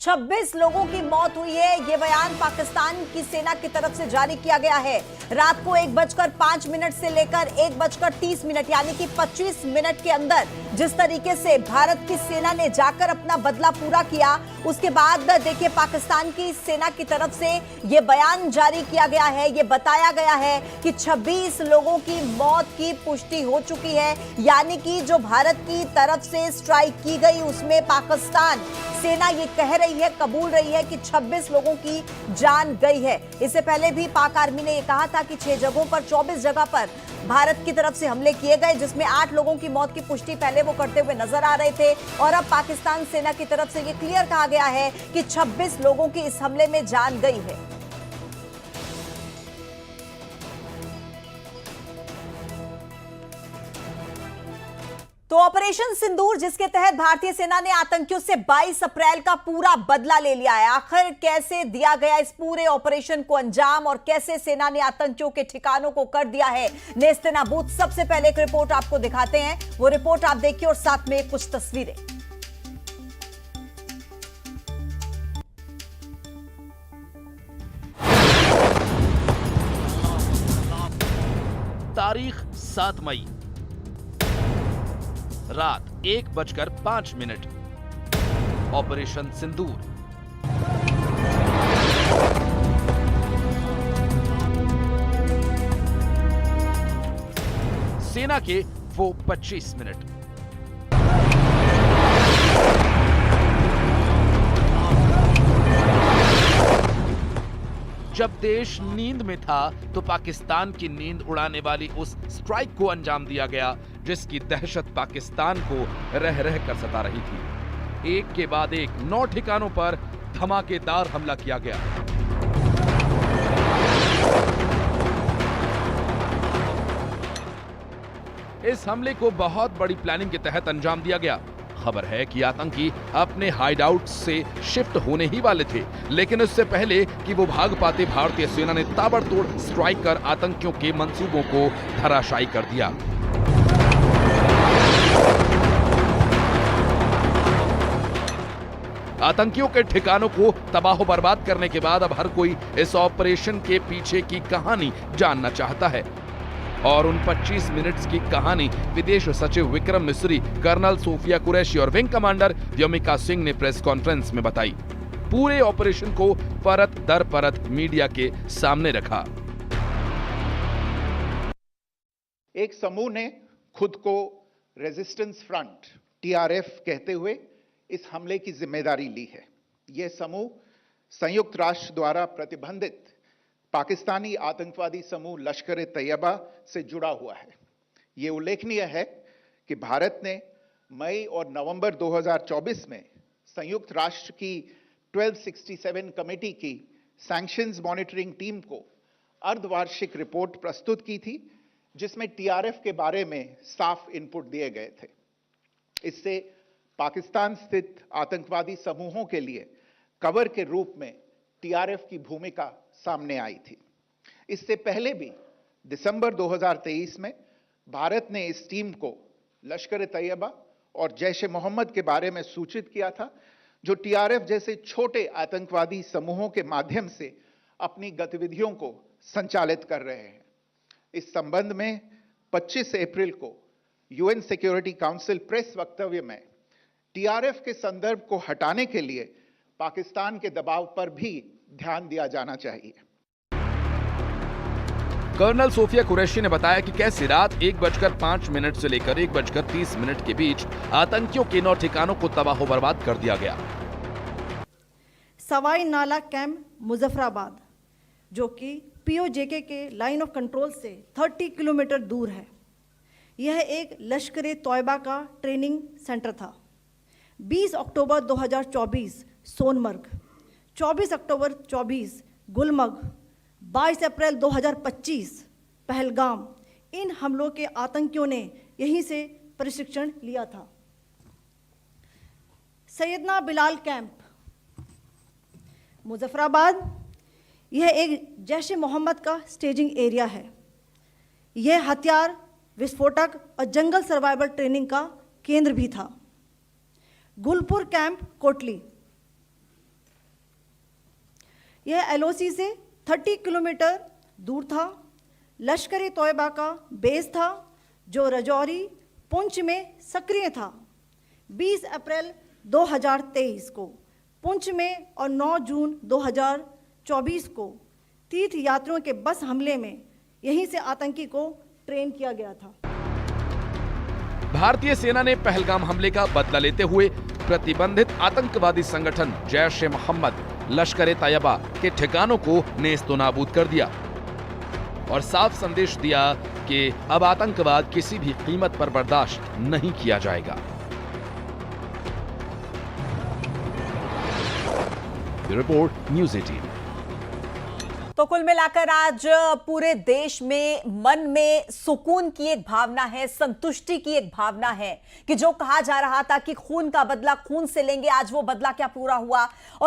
26 लोगों की मौत हुई है। यह बयान पाकिस्तान की सेना की तरफ से जारी किया गया है। रात को 1:05 से लेकर 1:30 यानी कि 25 मिनट के अंदर जिस तरीके से भारत की सेना ने जाकर अपना बदला पूरा किया, उसके बाद देखिए पाकिस्तान की सेना की तरफ से यह बयान जारी किया गया है। यह बताया गया है कि 26 लोगों की मौत की पुष्टि हो चुकी है, यानी कि जो भारत की तरफ से स्ट्राइक की गई उसमें पाकिस्तान सेना ये कह रही है, कबूल रही है कि 26 लोगों की जान गई है। इससे पहले भी पाक आर्मी ने यह कहा था कि 6 जगहों पर 24 जगह पर भारत की तरफ से हमले किए गए, जिसमें 8 लोगों की मौत की पुष्टि पहले वो करते हुए नजर आ रहे थे, और अब पाकिस्तान सेना की तरफ से यह क्लियर कहा गया है कि 26 लोगों की इस हमले में जान गई है। तो ऑपरेशन सिंदूर, जिसके तहत भारतीय सेना ने आतंकियों से 22 अप्रैल का पूरा बदला ले लिया है, आखिर कैसे दिया गया इस पूरे ऑपरेशन को अंजाम और कैसे सेना ने आतंकियों के ठिकानों को कर दिया है नेस्तनाबूद, सबसे पहले एक रिपोर्ट आपको दिखाते हैं। वो रिपोर्ट आप देखिए और साथ में कुछ तस्वीरें। तारीख 7 मई, रात 1:05। ऑपरेशन सिंदूर। सेना के वो 25 मिनट। जब देश नींद में था तो पाकिस्तान की नींद उड़ाने वाली उस स्ट्राइक को अंजाम दिया गया, जिसकी दहशत पाकिस्तान को रह रह कर सता रही थी। एक के बाद एक 9 ठिकानों पर धमाकेदार हमला किया गया। इस हमले को बहुत बड़ी प्लानिंग के तहत अंजाम दिया गया। खबर है कि आतंकी अपने हाइडआउट से शिफ्ट होने ही वाले थे, लेकिन उससे पहले कि वो भाग पाते, भारतीय सेना ने ताबड़तोड़ स्ट्राइक कर आतंकियों के मंसूबों को धराशायी कर दिया। आतंकियों के ठिकानों को तबाह बर्बाद करने के बाद अब हर कोई इस ऑपरेशन के पीछे की कहानी जानना चाहता है, और उन 25 मिनट्स की कहानी विदेश सचिव विक्रम मिस्री, कर्नल सोफिया कुरैशी और विंग कमांडर व्योमिका सिंह ने प्रेस कॉन्फ्रेंस में बताई। पूरे ऑपरेशन को परत दर परत मीडिया के सामने रखा। एक समूह ने खुद को रेजिस्टेंस फ्रंट TRF कहते हुए इस हमले की जिम्मेदारी ली है। यह समूह संयुक्त राष्ट्र द्वारा प्रतिबंधित पाकिस्तानी आतंकवादी समूह लश्कर ए तैयबा से जुड़ा हुआ है। यह उल्लेखनीय है कि भारत ने मई और नवंबर 2024 में संयुक्त राष्ट्र की 1267 कमेटी की सैंक्शंस मॉनिटरिंग टीम को अर्धवार्षिक रिपोर्ट प्रस्तुत की थी, जिसमें TRF के बारे में साफ इनपुट दिए गए थे। इससे पाकिस्तान स्थित आतंकवादी समूहों के लिए कवर के रूप में TRF की भूमिका सामने आई थी। इससे पहले भी दिसंबर 2023 में भारत ने इस टीम को लश्कर ए तैयबा और जैश ए मोहम्मद के बारे में सूचित किया था, जो TRF जैसे छोटे आतंकवादी समूहों के माध्यम से अपनी गतिविधियों को संचालित कर रहे हैं। इस संबंध में 25 अप्रैल को UN सिक्योरिटी काउंसिल प्रेस वक्तव्य में TRF के संदर्भ को हटाने के लिए पाकिस्तान के दबाव पर भी ध्यान दिया जाना चाहिए। कर्नल सोफिया कुरैशी ने बताया कि कैसे रात 1:05 से लेकर 1:30 के बीच आतंकियों के 9 ठिकानों को तबाह बर्बाद कर दिया गया। सवाई नाला कैंप मुजफ्फराबाद, जो कि POJK के लाइन ऑफ कंट्रोल से 30 किलोमीटर दूर है, यह एक लश्कर ए तैयबा का ट्रेनिंग सेंटर था। 20 अक्टूबर 2024 सोनमर्ग, 24 अक्टूबर 24 गुलमर्ग, 22 अप्रैल 2025 पहलगाम, इन हमलों के आतंकियों ने यहीं से प्रशिक्षण लिया था। सैयदना बिलाल कैंप मुजफ्फराबाद, यह एक जैश ए मोहम्मद का स्टेजिंग एरिया है। यह हथियार, विस्फोटक और जंगल सर्वाइवल ट्रेनिंग का केंद्र भी था। गुलपुर कैंप कोटली, यह एलओसी से 30 किलोमीटर दूर था। लश्कर ए तोयबा का बेस था जो रजौरी पुंछ में सक्रिय था। 20 अप्रैल 2023 को पुंछ में और 9 जून 2024 को तीर्थ यात्रियों के बस हमले में यहीं से आतंकी को ट्रेन किया गया था। भारतीय सेना ने पहलगाम हमले का बदला लेते हुए प्रतिबंधित आतंकवादी संगठन जैश ए मोहम्मद लश्कर ए तैयबा के ठिकानों को नेस्तनाबूद कर दिया और साफ संदेश दिया कि अब आतंकवाद किसी भी कीमत पर बर्दाश्त नहीं किया जाएगा। Report news 18। तो कुल मिलाकर आज पूरे देश में मन में सुकून की एक भावना है, संतुष्टि की एक भावना है कि जो कहा जा रहा था कि खून का बदला खून से लेंगे, आज वो बदला क्या पूरा हुआ।